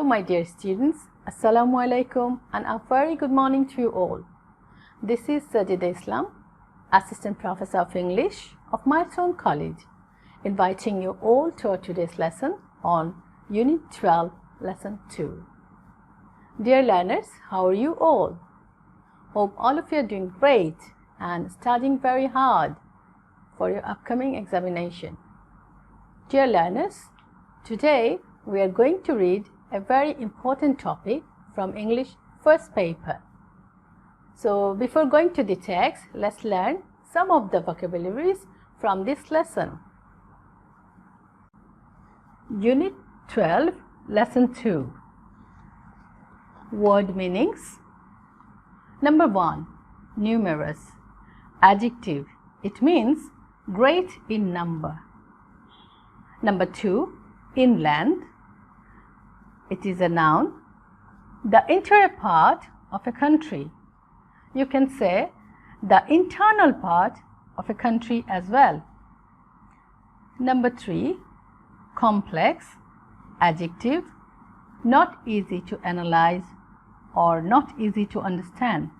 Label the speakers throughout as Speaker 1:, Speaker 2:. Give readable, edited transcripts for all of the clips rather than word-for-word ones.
Speaker 1: my dear students. Assalamu alaikum and a very good morning to you all. This is Sajida Islam, Assistant Professor of English of Milestone College, inviting you all to our today's lesson on Unit 12, Lesson 2. Dear learners, how are you all? Hope all of you are doing great and studying very hard for your upcoming examination. Dear learners, today we are going to read a very important topic from English first paper. So before going to the text, let's learn some of the vocabularies from this lesson. Unit 12, Lesson 2. Word meanings. Number 1. Numerous. Adjective. It means great in number. Number 2. Inland. It is a noun. The interior part of a country. You can say the internal part of a country as well. Number 3. Complex. Adjective. Not easy to analyze or not easy to understand.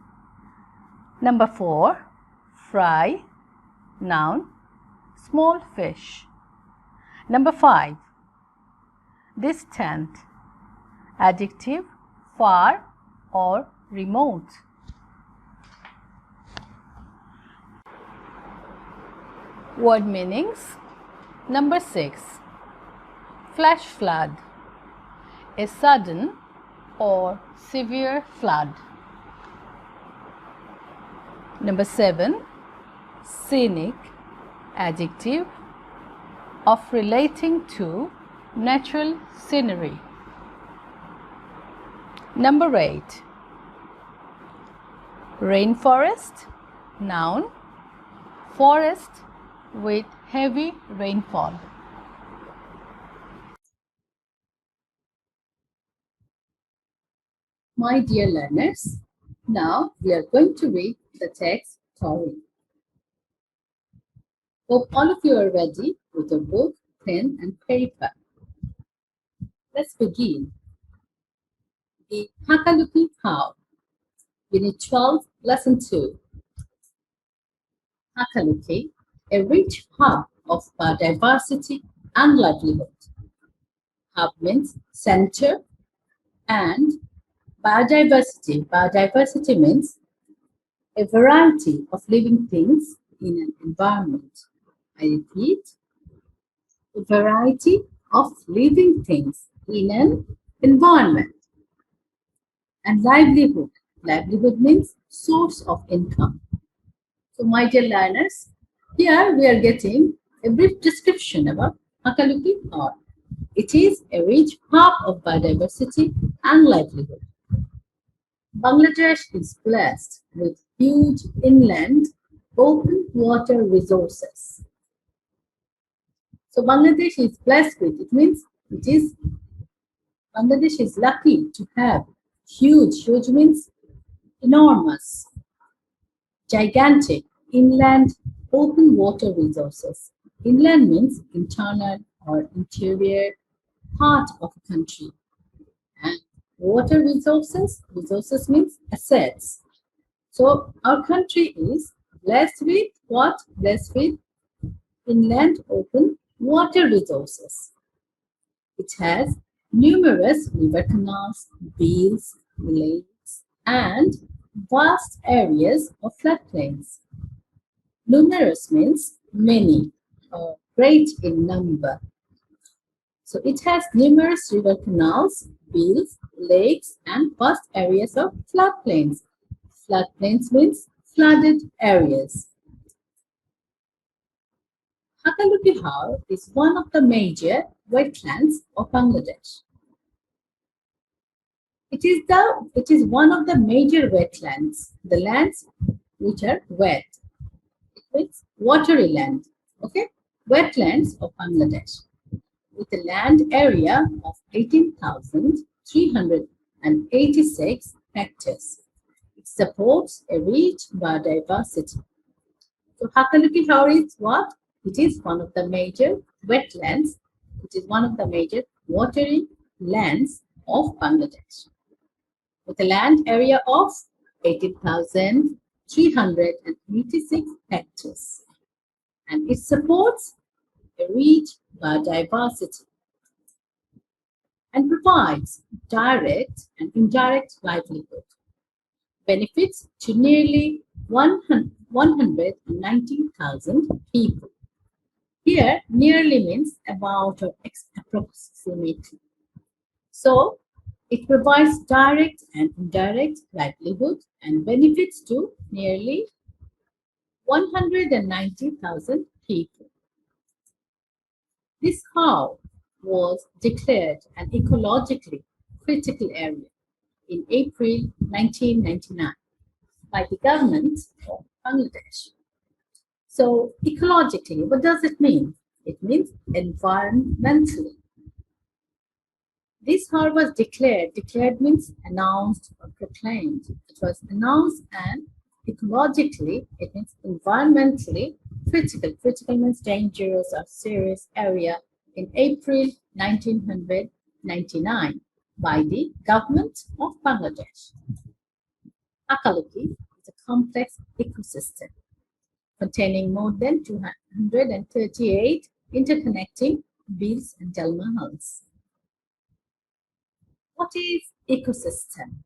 Speaker 1: Number 4. Fry. Noun. Small fish. Number 5. Distant. Adjective, far or remote. Word meanings. Number 6. Flash flood. A sudden or severe flood. Number 7. Scenic. Adjective, of relating to natural scenery. Number 8. Rainforest. Noun. Forest with heavy rainfall. My dear learners, now we are going to read the text thoroughly. Hope all of you are ready with your book, pen and paper. Let's begin. The Hakaluki Haor, Unit 12, Lesson 2. Hakaluki, a rich hub of biodiversity and livelihood. Hub means center, and biodiversity. Biodiversity means a variety of living things in an environment. I repeat, a variety of living things in an environment. And livelihood. Livelihood means source of income. So my dear learners, here we are getting a brief description about Hakaluki Haor. It is a rich hub of biodiversity and livelihood. Bangladesh is blessed with huge inland open water resources. So Bangladesh is blessed with, it means Bangladesh is lucky to have huge means enormous, gigantic inland open water resources. Inland means internal or interior part of a country. And water resources means assets. So our country is blessed with what? Blessed with inland open water resources. It has numerous river canals, beaches, lakes, and vast areas of floodplains. Numerous means many or great in number. So it has numerous river canals, beaches, lakes, and vast areas of floodplains. Floodplains means flooded areas. Hakaluki Haor is one of the major wetlands of Bangladesh. It is one of the major wetlands, the lands which are wet. It means watery land, okay? Wetlands of Bangladesh with a land area of 18,386 hectares. It supports a rich biodiversity. So Hakaluki Haor is what? It is one of the major wetlands. It is one of the major watery lands of Bangladesh, with a land area of 18,386 hectares, and it supports a rich biodiversity and provides direct and indirect livelihood benefits to nearly 190,000 people. Here, nearly means about or approximately. So, it provides direct and indirect livelihood and benefits to nearly 190,000 people. This Haor was declared an ecologically critical area in April 1999 by the government of Bangladesh. So, ecologically, what does it mean? It means environmentally. This Haor was declared. Declared means announced or proclaimed. It was announced, and ecologically, it means environmentally critical. Critical means dangerous or serious area in April 1999 by the government of Bangladesh. Hakaluki is a complex ecosystem containing more than 238 interconnecting beads and delmahals. What is ecosystem?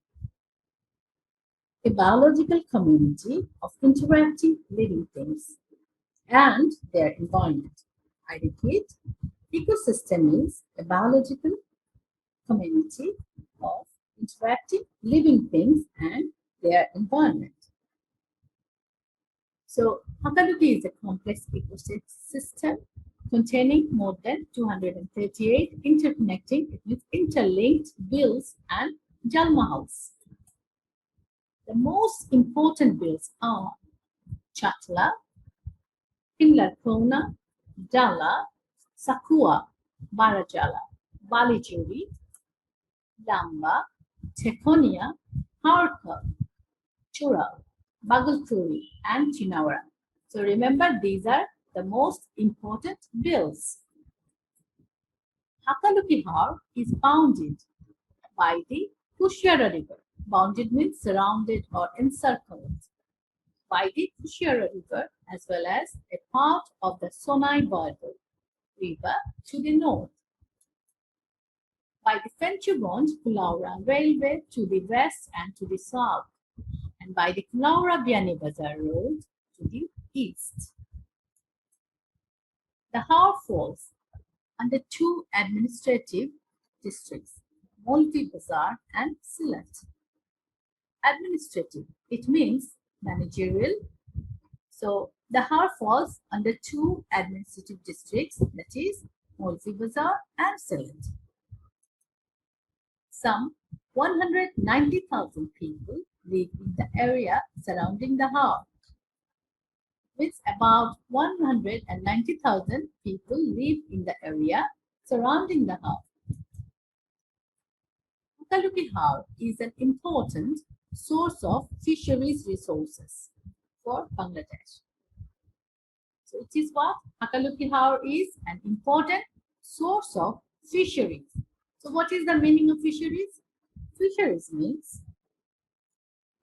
Speaker 1: A biological community of interacting living things and their environment. I repeat, ecosystem is a biological community of interacting living things and their environment. So, Hakaluki is a complex ecosystem containing more than 238 interconnecting, interlinked bills and jalmahals. The most important bills are Chatla, Himlarkona, Dala, Sakua, Barajala, Balijuri, Lamba, Tekonia, Harka, Chura, Bagalkuri, and Chinawara. So remember, these are the most important bills. Hakaluki Haor is bounded by the Kushiara River. Bounded means surrounded or encircled by the Kushiara River, as well as a part of the Sonai Border River to the north, by the Fenchubond Kulaura Railway to the west and to the south, and by the Kulaura Biani Bazar Road to the east. The Haor falls under two administrative districts, Molvi Bazar and Sylhet. Administrative, it means managerial. So the Haor falls under two administrative districts, that is Molvi Bazar and Sylhet. Some 190,000 people live in the area surrounding the Haor. With about 190,000 people live in the area surrounding the Haor. Hakaluki Haor is an important source of fisheries resources for Bangladesh. So it is what? Hakaluki Haor is an important source of fisheries. So what is the meaning of fisheries? Fisheries means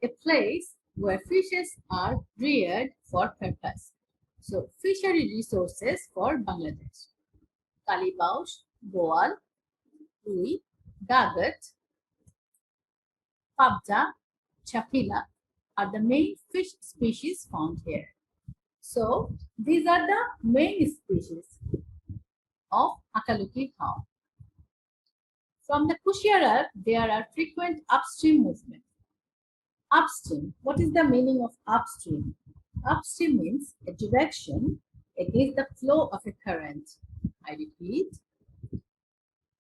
Speaker 1: a place where fishes are reared for purpose. So fishery resources for Bangladesh. Kalibaush, Boal, Rui, Gagat, Pabja, Chapila are the main fish species found here. So these are the main species of Hakaluki Haor. From the Kushiara, there are frequent upstream movements. Upstream, what is the meaning of upstream? Upstream means a direction against the flow of a current. I repeat,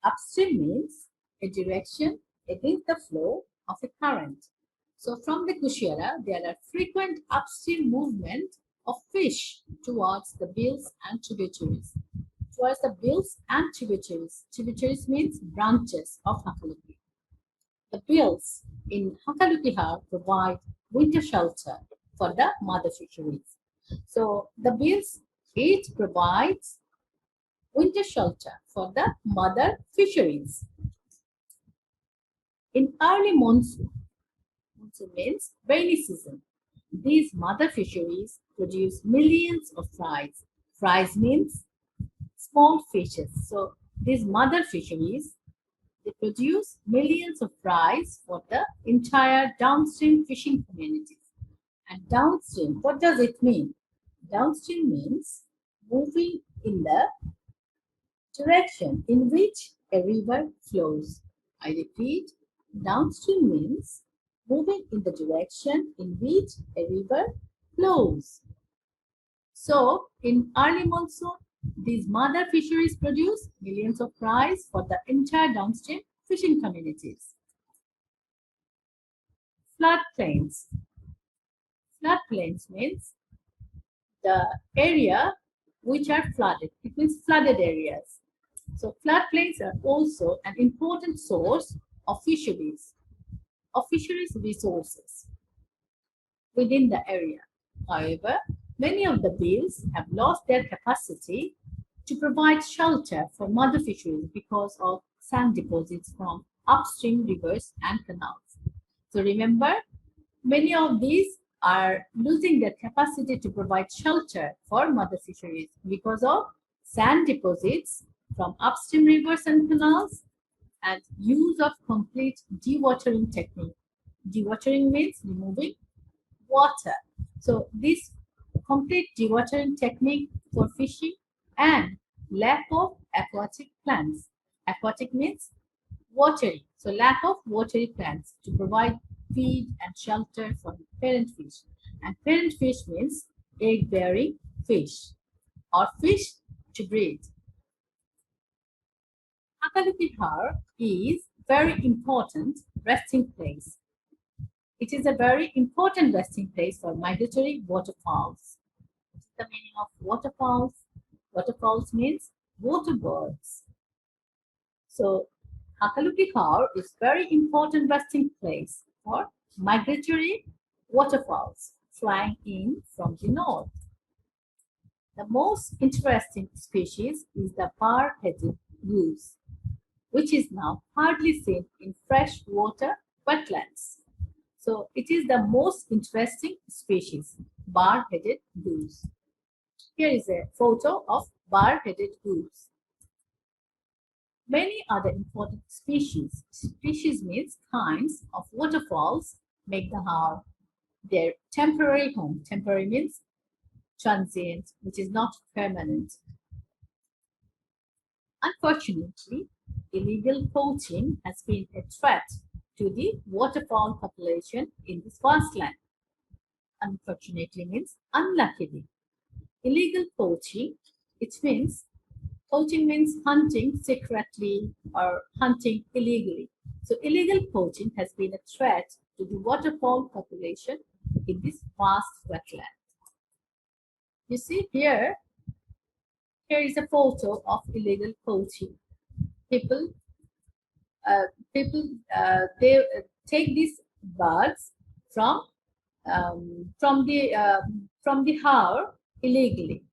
Speaker 1: upstream means a direction against the flow of a current. So from the Kushiara, there are frequent upstream movement of fish towards the bills and tributaries. Towards the bills and tributaries. Tributaries means branches of Hakaluki. The bills in Hakaluki Haor provide winter shelter for the mother fisheries. So the bills, it provides winter shelter for the mother fisheries. In early monsoon, monsoon means rainy season, these mother fisheries produce millions of fries. Fries means small fishes. So these mother fisheries, they produce millions of fries for the entire downstream fishing communities. And downstream, what does it mean? Downstream means moving in the direction in which a river flows. I repeat, downstream means moving in the direction in which a river flows. So, in early monsoon, these mother fisheries produce millions of fries for the entire downstream fishing communities. Floodplains. Floodplains means the area which are flooded. It means flooded areas. So floodplains are also an important source of fisheries resources within the area. However, many of the bills have lost their capacity to provide shelter for mother fisheries because of sand deposits from upstream rivers and canals. So remember, many of these are losing their capacity to provide shelter for mother fisheries because of sand deposits from upstream rivers and canals and use of complete dewatering technique. Dewatering means removing water. So this complete dewatering technique for fishing and lack of aquatic plants. Aquatic means watery. So lack of watery plants to provide feed and shelter for parent fish. And parent fish means egg-bearing fish or fish to breed. Hakaluki Haor is very important resting place. It is a very important resting place for migratory waterfowls. What is the meaning of waterfowls? Waterfowls means water birds. So Hakaluki Haor is very important resting place for migratory waterfowls flying in from the north. The most interesting species is the bar-headed goose, which is now hardly seen in freshwater wetlands. So it is the most interesting species, bar-headed goose. Here is a photo of bar-headed goose. Many other important species means kinds of waterfalls make the Haor their temporary home. Temporary means transient, which is not permanent. Unfortunately, illegal poaching has been a threat to the waterfowl population in this vast land. Unfortunately means unluckily. Illegal poaching, poaching means hunting secretly or hunting illegally. So illegal poaching has been a threat to the waterfowl population in this vast wetland. You see here is a photo of illegal poaching. People they take these birds from the Haor illegally.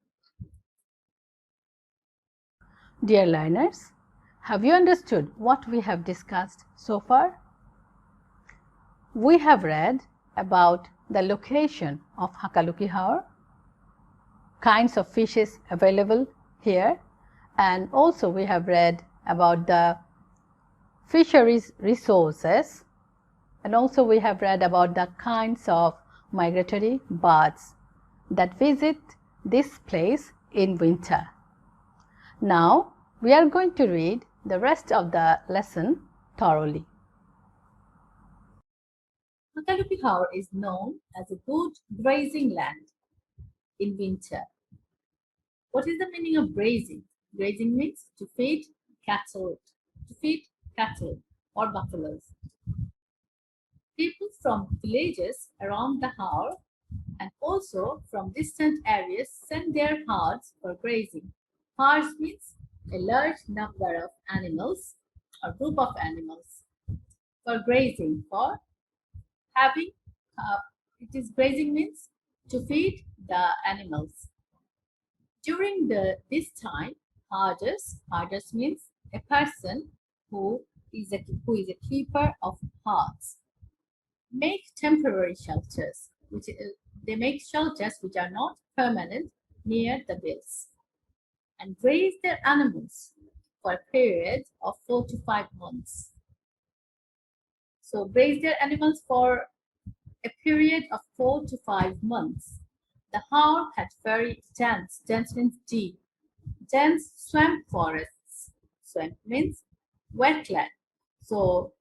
Speaker 2: Dear learners, have you understood what we have discussed so far? We have read about the location of Hakaluki Haor, kinds of fishes available here, and also we have read about the fisheries resources, and also we have read about the kinds of migratory birds that visit this place in winter. Now, we are going to read the rest of the lesson thoroughly.
Speaker 1: Hakaluki Haor is known as a good grazing land in winter. What is the meaning of grazing? Grazing means to feed cattle or buffaloes. People from villages around the Haor and also from distant areas send their herds for grazing. Herds means a large number of animals or group of animals for grazing, for having grazing means to feed the animals. During this time, herders means a person who who is a keeper of hearts, make temporary shelters, they make shelters which are not permanent near the bills, and raise their animals for a period of 4 to 5 months. So raise their animals for a period of 4 to 5 months. The Haor had very dense means deep, dense swamp forests. Swamp means wetland. So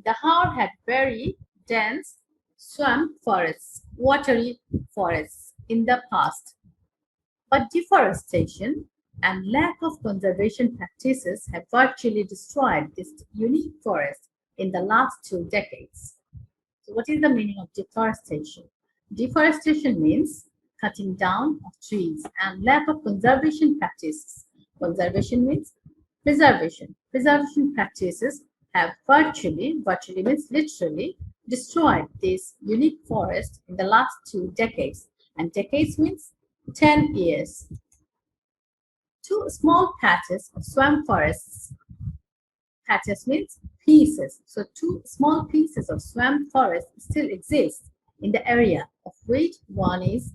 Speaker 1: the Haor had very dense swamp forests, watery forests in the past. But deforestation and lack of conservation practices have virtually destroyed this unique forest in the last 2 decades. So what is the meaning of deforestation? Deforestation means cutting down of trees and lack of conservation practices. Conservation means preservation. Preservation practices have virtually means literally destroyed this unique forest in the last 2 decades. And decades means 10 years. 2 small patches of swamp forests. Patches means pieces. So 2 small pieces of swamp forest still exist in the area, of which one is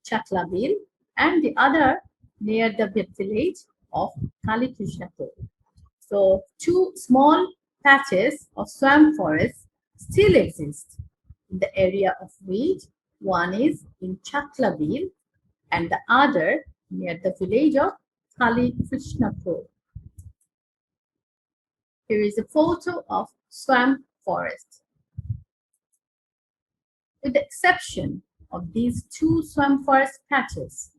Speaker 1: Chaklabil and the other near the village of Kalikrishnapur. So 2 small patches of swamp forest still exist in the area, of which one is in Chaklabil and the other near the village of Kalikrishnapur. Here is a photo of swamp forest. With the exception of these 2 swamp forest patches,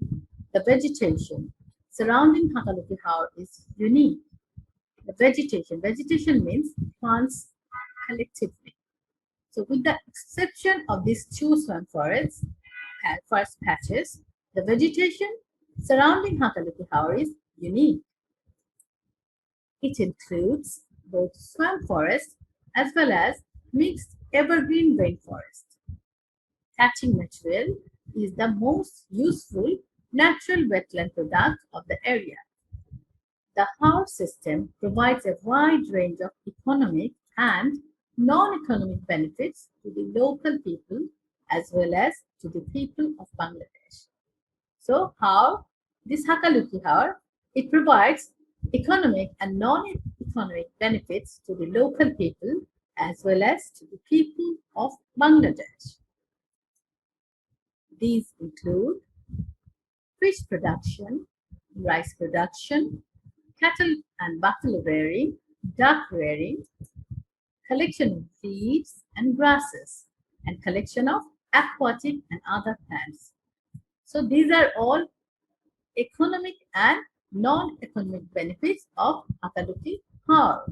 Speaker 1: the vegetation surrounding Hakaluki Haor is unique. The vegetation means plants collectively. So with the exception of these 2 swamp forest patches, the vegetation surrounding Hakaluki Haor is unique. It includes both swamp forest as well as mixed evergreen rainforest. Thatching material is the most useful natural wetland product of the area. The Haor system provides a wide range of economic and non-economic benefits to the local people as well as to the people of Bangladesh. So this Hakaluki Haor, it provides economic and non-economic benefits to the local people as well as to the people of Bangladesh. These include fish production, rice production, cattle and buffalo rearing, duck rearing, collection of seeds and grasses, and collection of aquatic and other plants. So these are all economic and non-economic benefits of Hakaluki Haor.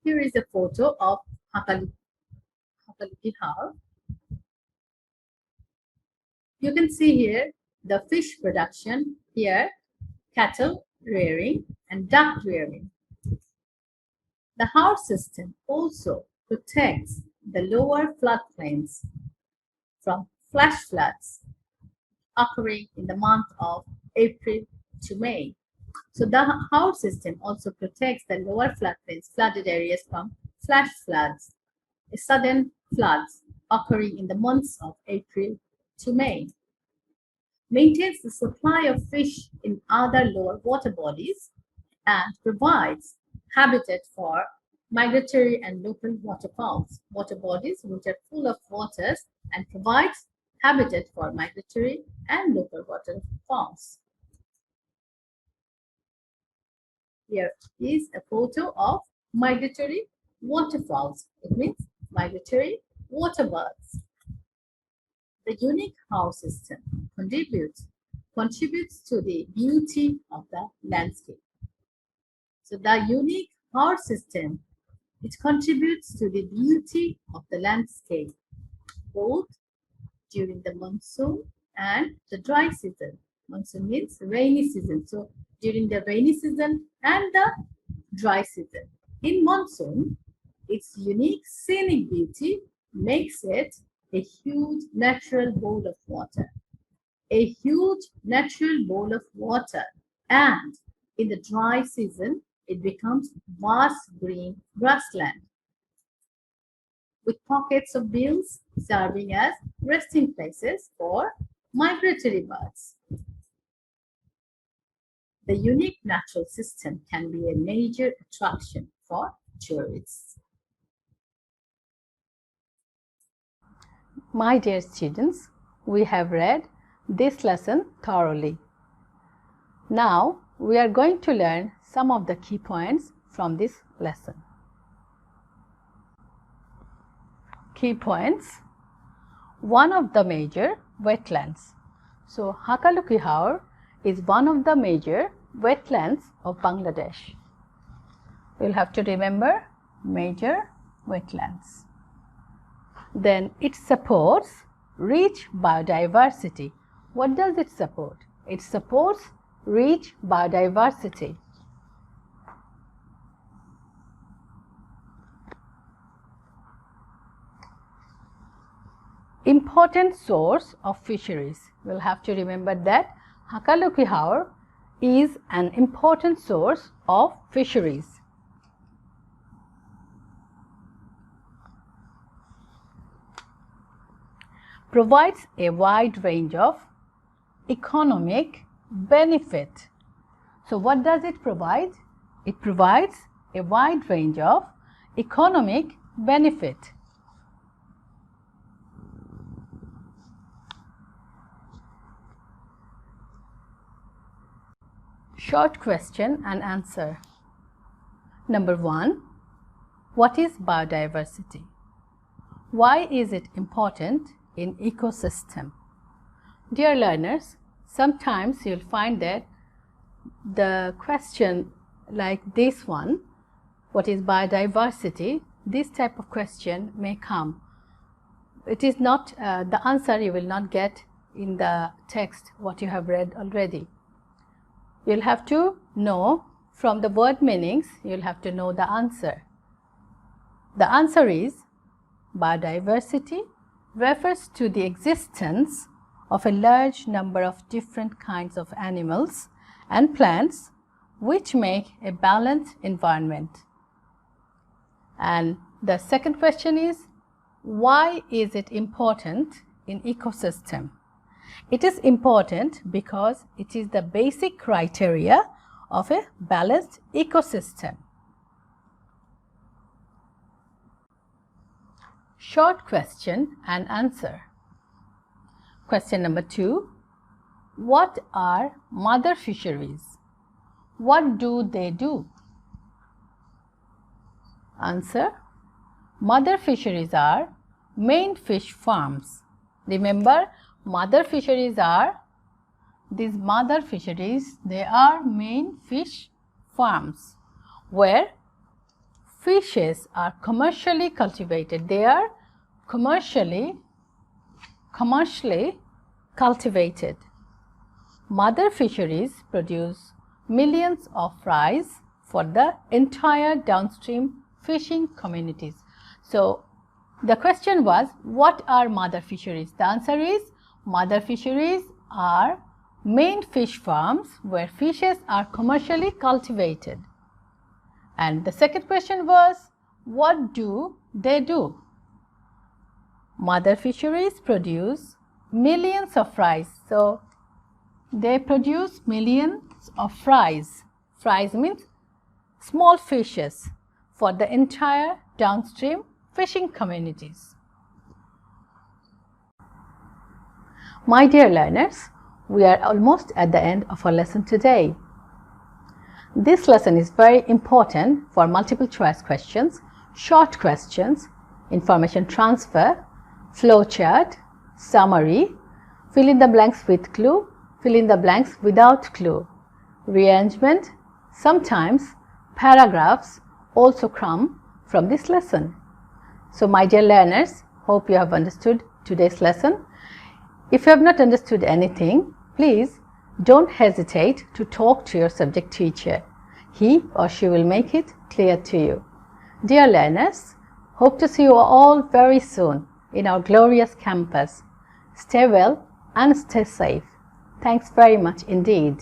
Speaker 1: Here is a photo of Hakaluki Haor. You can see here the fish production, here cattle rearing and duck rearing. The Haor system also protects the lower floodplains from flash floods occurring in the month of April to May. So the Haor system also protects the lower floodplains, flooded areas from flash floods, sudden floods occurring in the months of April to May. Maintains the supply of fish in other lower water bodies and provides habitat for migratory and local waterfowls, water bodies which are full of waters, and provides habitat for migratory and local waterfowls. Here is a photo of migratory waterfowls. It means migratory water birds. The unique Haor system contributes to the beauty of the landscape. So the unique Haor system, it contributes to the beauty of the landscape, both during the monsoon and the dry season. Monsoon means rainy season. So during the rainy season and the dry season. In monsoon, its unique scenic beauty makes it a huge natural bowl of water. A huge natural bowl of water. And in the dry season, it becomes vast green grassland, with pockets of bills serving as resting places for migratory birds. The unique natural system can be a major attraction for tourists.
Speaker 2: My dear students, we have read this lesson thoroughly. Now we are going to learn some of the key points from this lesson. Key points. One of the major wetlands. So Hakaluki Haor is one of the major wetlands of Bangladesh. You'll have to remember major wetlands. Then it supports rich biodiversity. What does it support? It supports rich biodiversity. Important source of fisheries. We'll have to remember that Hakaluki Haor is an important source of fisheries. Provides a wide range of economic benefit. So what does it provide? It provides a wide range of economic benefit. Short question and answer. Number 1. What is biodiversity? Why is it important in ecosystem? Dear learners, sometimes you'll find that the question like this one, what is biodiversity, this type of question may come. It is not the answer you will not get in the text what you have read already. You'll have to know from the word meanings, you'll have to know the answer. The answer is biodiversity refers to the existence of a large number of different kinds of animals and plants which make a balanced environment. And the second question is, why is it important in ecosystem? It is important because it is the basic criteria of a balanced ecosystem. Short question and answer. Question number 2. What are mother fisheries? What do they do? Answer. Mother fisheries are main fish farms. Remember, mother fisheries are these mother fisheries, they are main fish farms where fishes are commercially cultivated. They are commercially cultivated. Mother fisheries produce millions of fries for the entire downstream fishing communities. So the question was, what are mother fisheries? The answer is, mother fisheries are main fish farms where fishes are commercially cultivated. And the second question was, what do they do? Mother fisheries produce millions of fries. So they produce millions of fries. Fries means small fishes for the entire downstream fishing communities. My dear learners, we are almost at the end of our lesson today. This lesson is very important for multiple choice questions, short questions, information transfer, flowchart, summary, fill in the blanks with clue, fill in the blanks without clue, rearrangement. Sometimes paragraphs also come from this lesson. So my dear learners, hope you have understood today's lesson. If you have not understood anything, please don't hesitate to talk to your subject teacher. He or she will make it clear to you. Dear learners, hope to see you all very soon in our glorious campus. Stay well and stay safe. Thanks very much indeed.